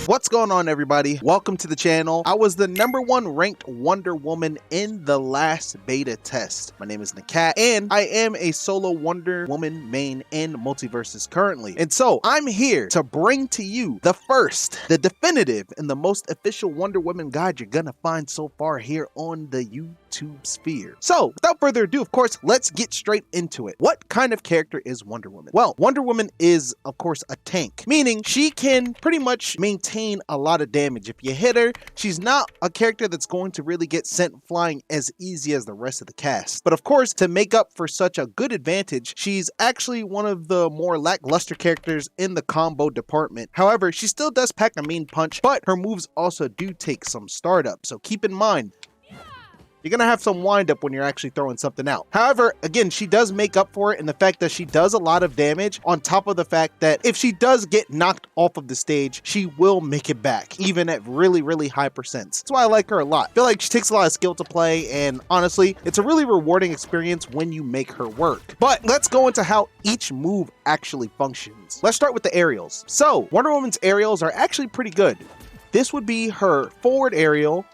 What's going on, everybody? Welcome to the channel. I was the #1 ranked Wonder Woman in the last beta test. My name is NAKAT, and I am a solo Wonder Woman main in Multiversus currently. And so I'm here to bring to you the first, the definitive, and the most official Wonder Woman guide you're gonna find so far here on the YouTube sphere. So without further ado, of course, let's get straight into it. What kind of character is Wonder Woman? Well, Wonder Woman is, of course, a tank, meaning she can pretty much maintain a lot of damage. If you hit her, she's not a character that's going to really get sent flying as easy as the rest of the cast. But of course, to make up for such a good advantage, she's actually one of the more lackluster characters in the combo department. However, she still does pack a mean punch, but her moves also do take some startup. So keep in mind, you're gonna have some wind up when you're actually throwing something out. However, again, she does make up for it in the fact that she does a lot of damage, on top of the fact that if she does get knocked off of the stage, she will make it back, even at really high percents. That's why I like her a lot. I feel like she takes a lot of skill to play, and honestly, it's a really rewarding experience when you make her work. But let's go into how each move actually functions. Let's start with the aerials. So, Wonder Woman's aerials are actually pretty good. This would be her forward aerial,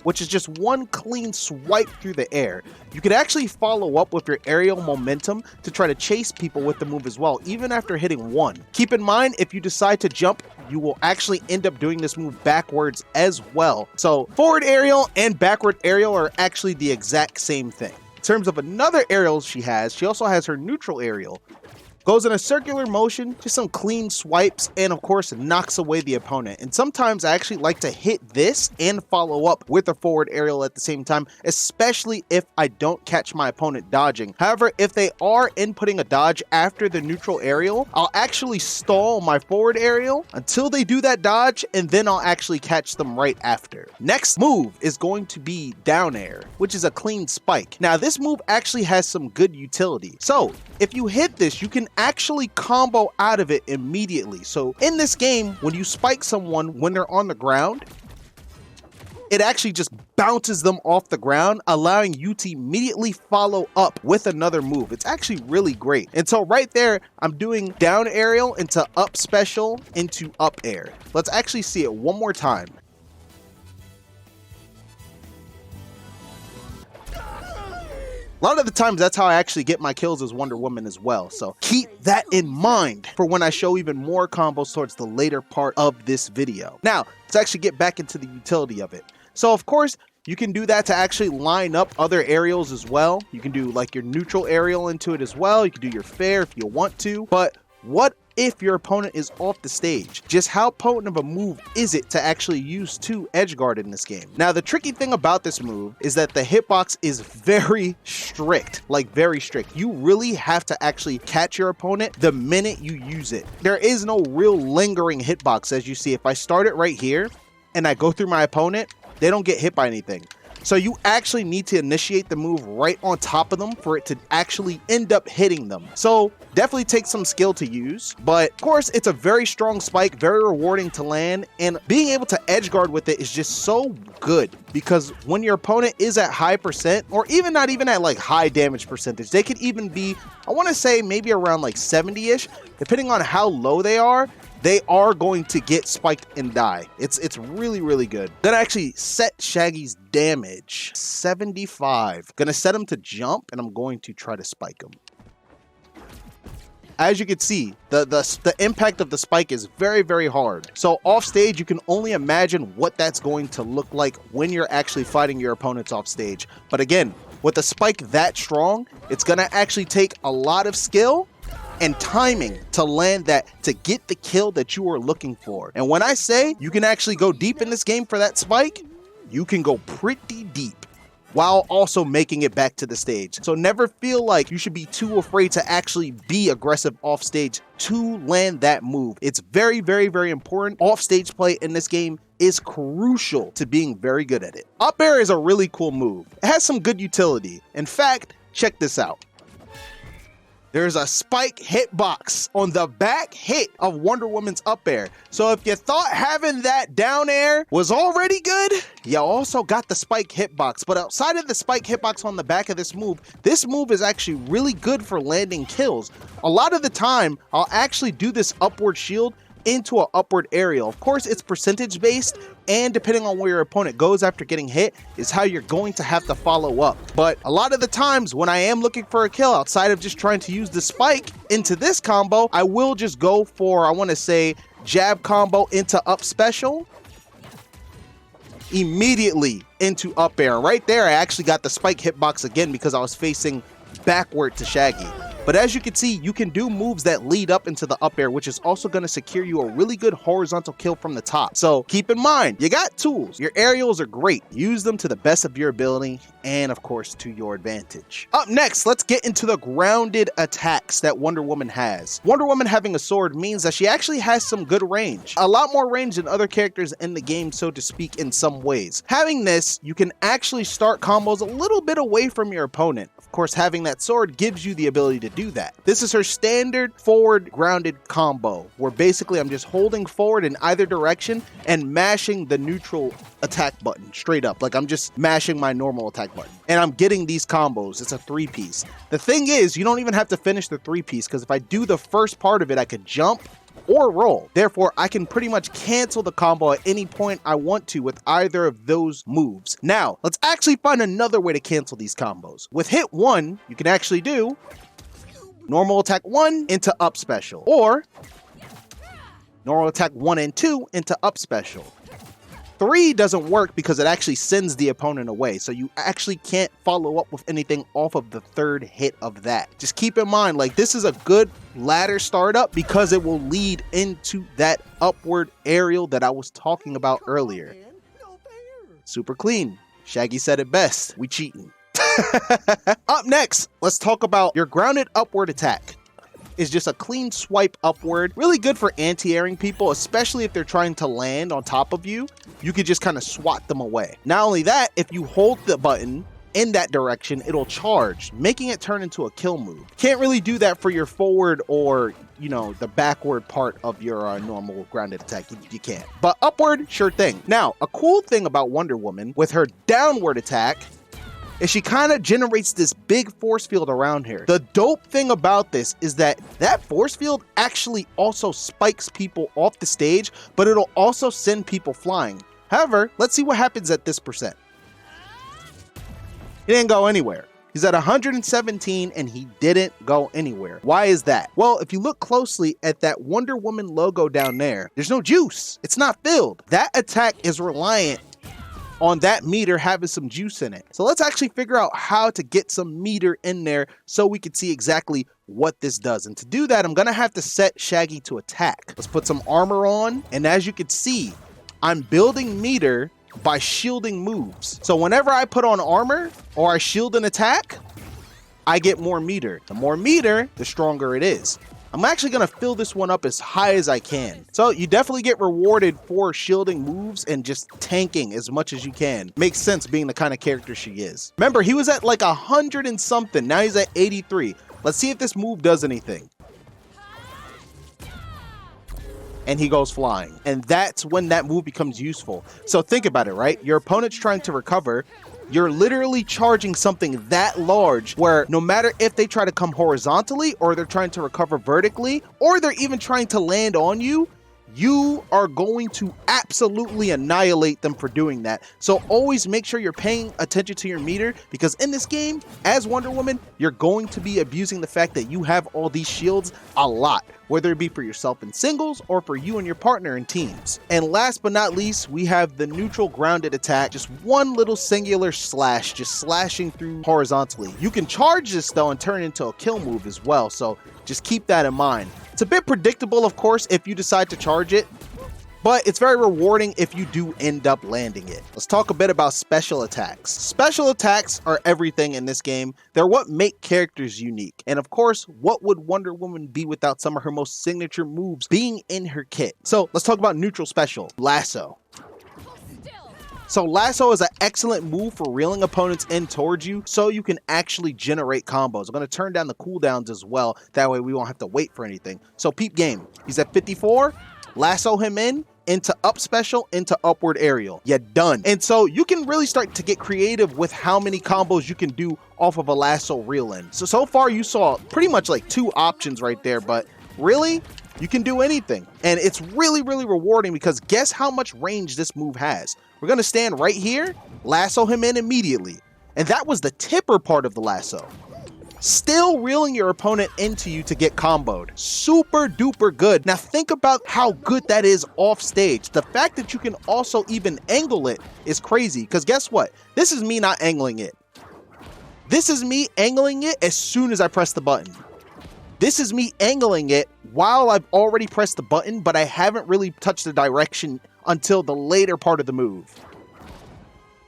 which is just one clean swipe through the air. You could actually follow up with your aerial momentum to try to chase people with the move as well, even after hitting one. Keep in mind, if you decide to jump, you will actually end up doing this move backwards as well. So forward aerial and backward aerial are actually the exact same thing. In terms of another aerial she also has her neutral aerial. Goes in a circular motion, just some clean swipes, and of course knocks away the opponent. And sometimes I actually like to hit this and follow up with a forward aerial at the same time, especially if I don't catch my opponent dodging. However, if they are inputting a dodge after the neutral aerial, I'll actually stall my forward aerial until they do that dodge, and then I'll actually catch them right after. Next move is going to be down air, which is a clean spike. Now this move actually has some good utility. So if you hit this, you can actually combo out of it immediately. So in this game, when you spike someone when they're on the ground, it actually just bounces them off the ground, allowing you to immediately follow up with another move. It's actually really great. And so right there, I'm doing down aerial into up special into up air. Let's actually see it one more time. A lot of the times, that's how I actually get my kills as Wonder Woman as well. So keep that in mind for when I show even more combos towards the later part of this video. Now, let's actually get back into the utility of it. So of course, you can do that to actually line up other aerials as well. You can do like your neutral aerial into it as well. You can do your fair if you want to. But what if your opponent is off the stage? Just how potent of a move is it to actually use to edgeguard in this game? Now, the tricky thing about this move is that the hitbox is very strict, like very strict. You really have to actually catch your opponent the minute you use it. There is no real lingering hitbox. As you see, if I start it right here and I go through my opponent, they don't get hit by anything. So you actually need to initiate the move right on top of them for it to actually end up hitting them. So definitely takes some skill to use, but of course it's a very strong spike, very rewarding to land, and being able to edge guard with it is just so good, because when your opponent is at high percent, or even not even at like high damage percentage, they could even be, I want to say maybe around like 70-ish, depending on how low they are going to get spiked and die. It's really good. Gonna actually set Shaggy's damage 75. Gonna set him to jump, and I'm going to try to spike him. As you can see, the impact of the spike is very hard. So off stage, you can only imagine what that's going to look like when you're actually fighting your opponents off stage. But again, with a spike that strong, it's gonna actually take a lot of skill and timing to land that, to get the kill that you are looking for. And when I say you can actually go deep in this game for that spike, you can go pretty deep while also making it back to the stage. So never feel like you should be too afraid to actually be aggressive off stage to land that move. It's very important. Off stage play in this game is crucial to being very good at it. Up air is a really cool move. It has some good utility. In fact, check this out. There's a spike hitbox on the back hit of Wonder Woman's up air. So if you thought having that down air was already good, you also got the spike hitbox. But outside of the spike hitbox on the back of this move is actually really good for landing kills. A lot of the time, I'll actually do this upward shield into an upward aerial. Of course, it's percentage based, and depending on where your opponent goes after getting hit is how you're going to have to follow up. But a lot of the times when I am looking for a kill outside of just trying to use the spike into this combo, I will just go for, I want to say, jab combo into up special, immediately into up air. Right there, I actually got the spike hitbox again because I was facing backward to Shaggy. But as you can see, you can do moves that lead up into the up air, which is also going to secure you a really good horizontal kill from the top. So keep in mind, you got tools. Your aerials are great. Use them to the best of your ability and, of course, to your advantage. Up next, let's get into the grounded attacks that Wonder Woman has. Wonder Woman having a sword means that she actually has some good range. A lot more range than other characters in the game, so to speak, in some ways. Having this, you can actually start combos a little bit away from your opponent. Of course, having that sword gives you the ability to do that. This is her standard forward grounded combo, where basically I'm just holding forward in either direction and mashing the neutral attack button straight up. Like I'm just mashing my normal attack button. And I'm getting these combos. It's a 3-piece. The thing is, you don't even have to finish the 3-piece, because if I do the first part of it, I could jump or roll. Therefore, I can pretty much cancel the combo at any point I want to with either of those moves. Now, let's actually find another way to cancel these combos. With hit 1, you can actually do normal attack 1 into up special, or normal attack 1 and 2 into up special. 3 doesn't work because it actually sends the opponent away, so you actually can't follow up with anything off of the third hit of that. Just keep in mind, like, this is a good ladder startup because it will lead into that upward aerial that I was talking about earlier. Super clean. Shaggy said it best. We cheating. Up next, let's talk about your grounded upward attack. Is just a clean swipe upward. Really good for anti-airing people, especially if they're trying to land on top of you. You could just kind of swat them away. Not only that, if you hold the button in that direction, it'll charge, making it turn into a kill move. Can't really do that for your forward or, you know, the backward part of your normal grounded attack. You can't. But upward, sure thing. Now, a cool thing about Wonder Woman with her downward attack is she kind of generates this big force field around her. The dope thing about this is that that force field actually also spikes people off the stage, but it'll also send people flying. However, let's see what happens at this percent. He didn't go anywhere. He's at 117 and he didn't go anywhere. Why is that? Well, if you look closely at that Wonder Woman logo down there, there's no juice. It's not filled. That attack is reliant on that meter having some juice in it. So let's actually figure out how to get some meter in there so we can see exactly what this does. And to do that, I'm gonna have to set Shaggy to attack. Let's put some armor on. And as you can see, I'm building meter by shielding moves. So whenever I put on armor or I shield an attack, I get more meter. The more meter, the stronger it is. I'm actually going to fill this one up as high as I can. So you definitely get rewarded for shielding moves and just tanking as much as you can. Makes sense being the kind of character she is. Remember, he was at like 100 and something. Now he's at 83. Let's see if this move does anything. And he goes flying. And that's when that move becomes useful. So think about it, right? Your opponent's trying to recover. You're literally charging something that large where no matter if they try to come horizontally or they're trying to recover vertically or they're even trying to land on you, you are going to absolutely annihilate them for doing that. So always make sure you're paying attention to your meter, because in this game, as Wonder Woman, you're going to be abusing the fact that you have all these shields a lot, whether it be for yourself in singles or for you and your partner in teams. And last but not least, we have the neutral grounded attack, just one little singular slash, just slashing through horizontally. You can charge this though and turn it into a kill move as well, so just keep that in mind. It's a bit predictable, of course, if you decide to charge it, but it's very rewarding if you do end up landing it. Let's talk a bit about special attacks. Special attacks are everything in this game. They're what make characters unique. And of course, what would Wonder Woman be without some of her most signature moves being in her kit? So let's talk about neutral special, Lasso. So Lasso is an excellent move for reeling opponents in towards you so you can actually generate combos. I'm going to turn down the cooldowns as well. That way we won't have to wait for anything. So peep game. He's at 54. Lasso him in, into up special, into upward aerial. You're done. And so you can really start to get creative with how many combos you can do off of a lasso reel in. So far you saw pretty much like 2 options right there, but really, You can do anything. And it's really, really rewarding because guess how much range this move has? We're going to stand right here, lasso him in immediately. And that was the tipper part of the lasso. Still reeling your opponent into you to get comboed. Super duper good. Now think about how good that is off stage. The fact that you can also even angle it is crazy because guess what? This is me not angling it. This is me angling it as soon as I press the button. This is me angling it while I've already pressed the button, but I haven't really touched the direction until the later part of the move.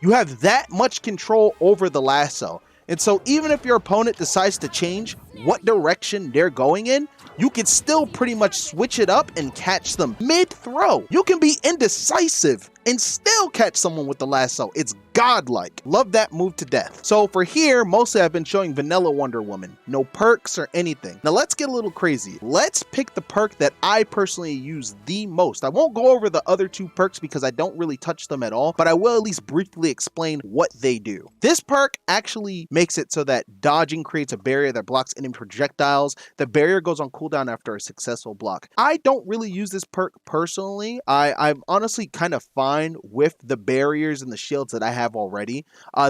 You have that much control over the lasso. And so even if your opponent decides to change what direction they're going in, you can still pretty much switch it up and catch them mid-throw. You can be indecisive and still catch someone with the lasso. It's godlike. Love that move to death. So for here, mostly I've been showing vanilla Wonder Woman. No perks or anything. Now let's get a little crazy. Let's pick the perk that I personally use the most. I won't go over the other two perks because I don't really touch them at all, but I will at least briefly explain what they do. This perk actually makes it so that dodging creates a barrier that blocks enemy projectiles. The barrier goes on cooldown after a successful block. I don't really use this perk personally. I'm honestly kind of fine with the barriers and the shields that I have already.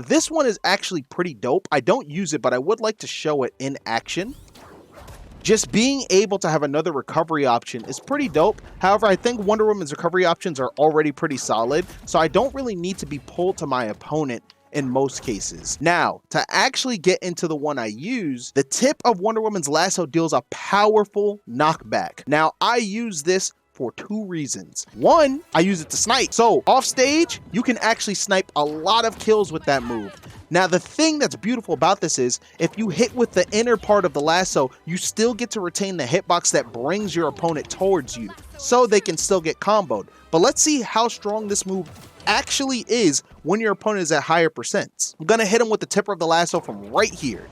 This one is actually pretty dope. I don't use it, but I would like to show it in action. Just being able to have another recovery option is pretty dope. However, I think Wonder Woman's recovery options are already pretty solid, so I don't really need to be pulled to my opponent in most cases. Now, to actually get into the one I use, the tip of Wonder Woman's lasso deals a powerful knockback. Now, I use this for two reasons. One, I use it to snipe. So off stage, you can actually snipe a lot of kills with that move. Now, the thing that's beautiful about this is if you hit with the inner part of the lasso, you still get to retain the hitbox that brings your opponent towards you, so they can still get comboed. But let's see how strong this move actually is when your opponent is at higher percents. I'm gonna hit him with the tipper of the lasso from right here.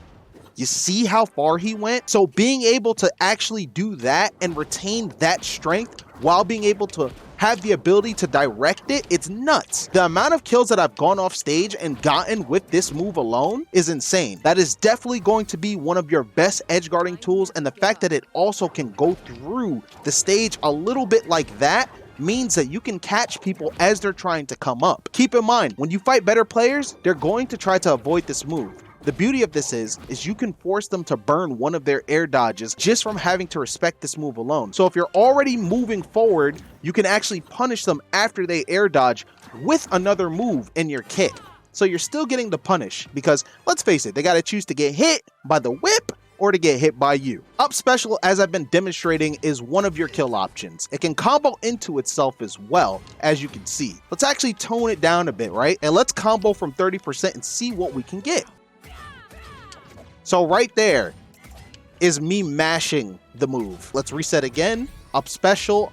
You see how far he went? So being able to actually do that and retain that strength while being able to have the ability to direct it, it's nuts. The amount of kills that I've gone off stage and gotten with this move alone is insane. That is definitely going to be one of your best edge guarding tools, and the fact that it also can go through the stage a little bit like that means that you can catch people as they're trying to come up. Keep in mind, when you fight better players, they're going to try to avoid this move. The beauty of this is you can force them to burn one of their air dodges just from having to respect this move alone. So if you're already moving forward, you can actually punish them after they air dodge with another move in your kit. So you're still getting the punish because, let's face it, they got to choose to get hit by the whip or to get hit by you. Up special, as I've been demonstrating, is one of your kill options. It can combo into itself as well, as you can see. Let's actually tone it down a bit, right? And let's combo from 30% and see what we can get. So right there is me mashing the move. Let's reset again. Up special,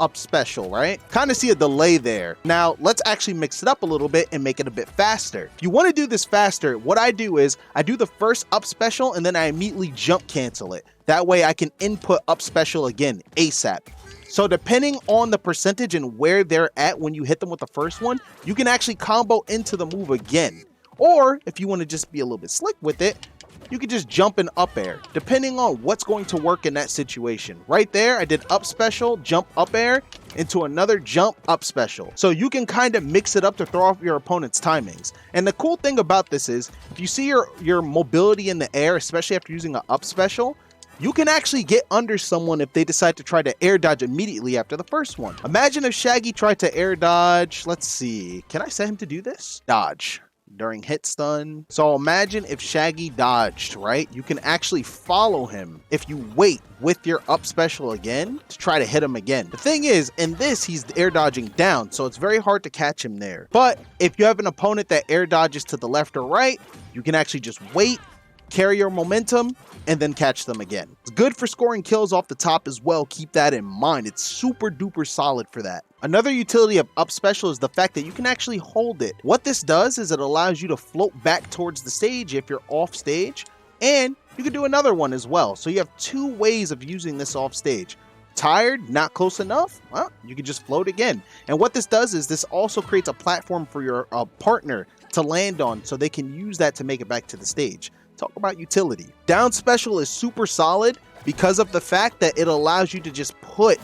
right? Kind of see a delay there. Now, let's actually mix it up a little bit and make it a bit faster. If you want to do this faster, what I do is I do the first up special and then I immediately jump cancel it. That way I can input up special again ASAP. So depending on the percentage and where they're at when you hit them with the first one, you can actually combo into the move again. Or if you want to just be a little bit slick with it, you can just jump in up air, depending on what's going to work in that situation. Right there, I did up special, jump up air, into another jump up special. So you can kind of mix it up to throw off your opponent's timings. And the cool thing about this is, if you see your mobility in the air, especially after using an up special, you can actually get under someone if they decide to try to air dodge immediately after the first one. Imagine if Shaggy tried to air dodge, let's see, can I set him to do this? Dodge. During hit stun. So imagine if Shaggy dodged, right? You can actually follow him if you wait with your up special again to try to hit him again. The thing is, in this, he's air dodging down, so it's very hard to catch him there. But if you have an opponent that air dodges to the left or right, you can actually just wait, carry your momentum, and then catch them again. It's good for scoring kills off the top as well. Keep that in mind. It's super duper solid for that. Another utility of up special is the fact that you can actually hold it. What this does is it allows you to float back towards the stage if you're off stage, and you can do another one as well. So you have two ways of using this off stage. Tired, not close enough? Well, you can just float again. And what this does is this also creates a platform for your partner to land on, so they can use that to make it back to the stage. Talk about utility. Down special is super solid because of the fact that it allows you to just put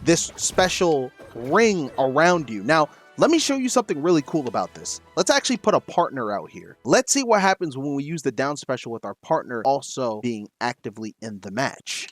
this special ring around you. Now, let me show you something really cool about this. Let's actually put a partner out here. Let's see what happens when we use the down special with our partner also being actively in the match.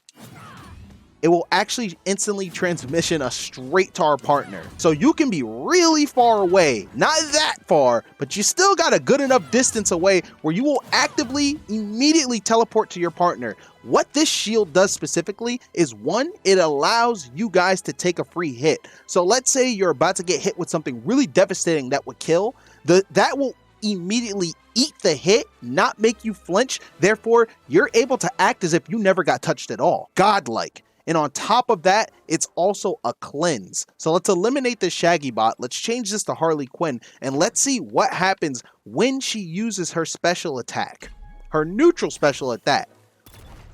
It will actually instantly transmission us straight to our partner. So you can be really far away, not that far, but you still got a good enough distance away where you will actively immediately teleport to your partner. What this shield does specifically is, one, it allows you guys to take a free hit. So let's say you're about to get hit with something really devastating that would kill, that will immediately eat the hit, not make you flinch. Therefore, you're able to act as if you never got touched at all. Godlike. And on top of that, it's also a cleanse. So let's eliminate the Shaggy bot. Let's change this to Harley Quinn. And let's see what happens when she uses her special attack. Her neutral special at that.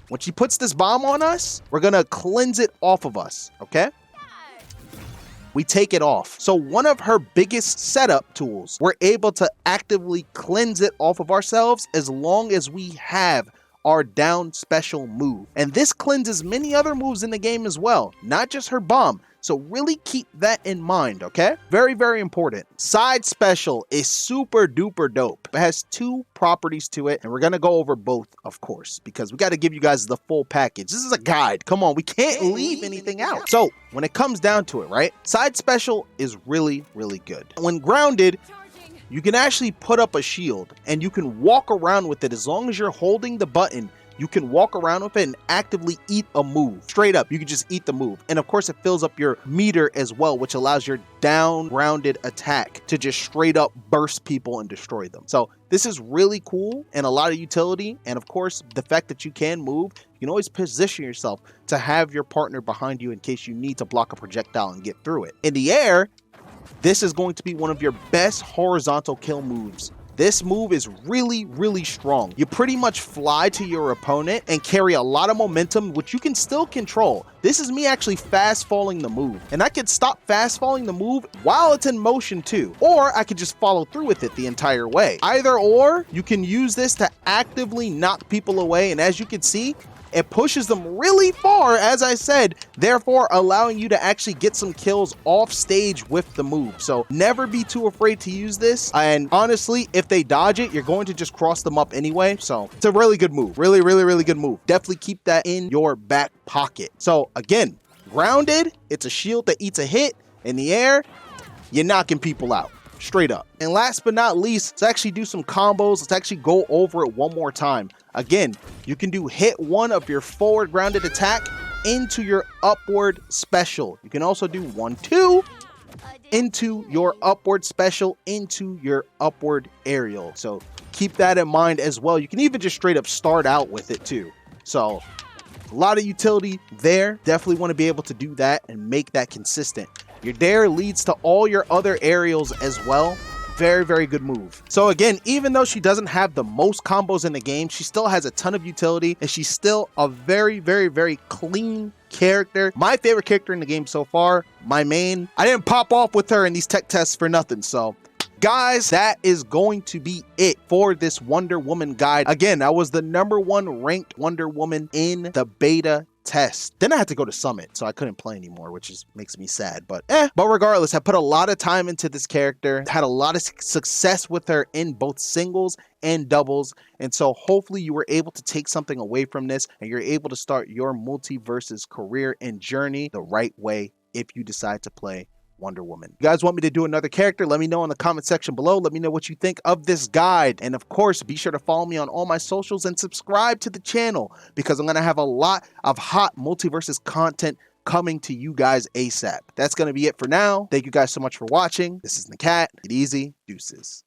When she puts this bomb on us, we're going to cleanse it off of us. Okay? We take it off. So one of her biggest setup tools, we're able to actively cleanse it off of ourselves as long as we have our down special move. And this cleanses many other moves in the game as well, not just her bomb. So really keep that in mind, okay? Very, very important. Side special is super duper dope. It has two properties to it, and we're gonna go over both, of course, because we gotta give you guys the full package. This is a guide. Come on, we can't leave anything out. So when it comes down to it, right? Side special is really, really good. When grounded, you can actually put up a shield and you can walk around with it. As long as you're holding the button, you can walk around with it and actively eat a move. Straight up, you can just eat the move. And of course, it fills up your meter as well, which allows your down grounded attack to just straight up burst people and destroy them. So this is really cool and a lot of utility. And of course, the fact that you can move, you can always position yourself to have your partner behind you in case you need to block a projectile and get through it. In the air, this is going to be one of your best horizontal kill moves. This move is really, really strong. You pretty much fly to your opponent and carry a lot of momentum, which you can still control. This is me actually fast falling the move. And I could stop fast falling the move while it's in motion too. Or I could just follow through with it the entire way. Either or, you can use this to actively knock people away. And as you can see, it pushes them really far, as I said, therefore allowing you to actually get some kills off stage with the move. So never be too afraid to use this. And honestly, if they dodge it, you're going to just cross them up anyway. So it's a really good move. Really, really, really good move. Definitely keep that in your back pocket. So again, grounded, it's a shield that eats a hit. In the air, you're knocking people out. Straight up. And last but not least, let's actually do some combos. Let's actually go over it one more time. Again, you can do hit one of your forward grounded attack into your upward special. You can also do 1-2 into your upward special into your upward aerial. So keep that in mind as well. You can even just straight up start out with it too. So a lot of utility there. Definitely want to be able to do that and make that consistent. Your dare leads to all your other aerials as well. Very, very good move. So again, even though she doesn't have the most combos in the game, she still has a ton of utility and she's still a very, very, very clean character. My favorite character in the game so far, my main. I didn't pop off with her in these tech tests for nothing. So guys, that is going to be it for this Wonder Woman guide. Again, I was the #1 ranked Wonder Woman in the beta test. Then I had to go to Summit, so I couldn't play anymore, which makes me sad. But regardless, I put a lot of time into this character, had a lot of success with her in both singles and doubles. And so hopefully you were able to take something away from this and you're able to start your Multiversus career and journey the right way if you decide to play Wonder Woman. You guys want me to do another character? Let me know in the comment section below. Let me know what you think of this guide. And of course, be sure to follow me on all my socials and subscribe to the channel because I'm going to have a lot of hot Multiversus content coming to you guys ASAP. That's going to be it for now. Thank you guys so much for watching. This is NAKAT. Get easy. Deuces.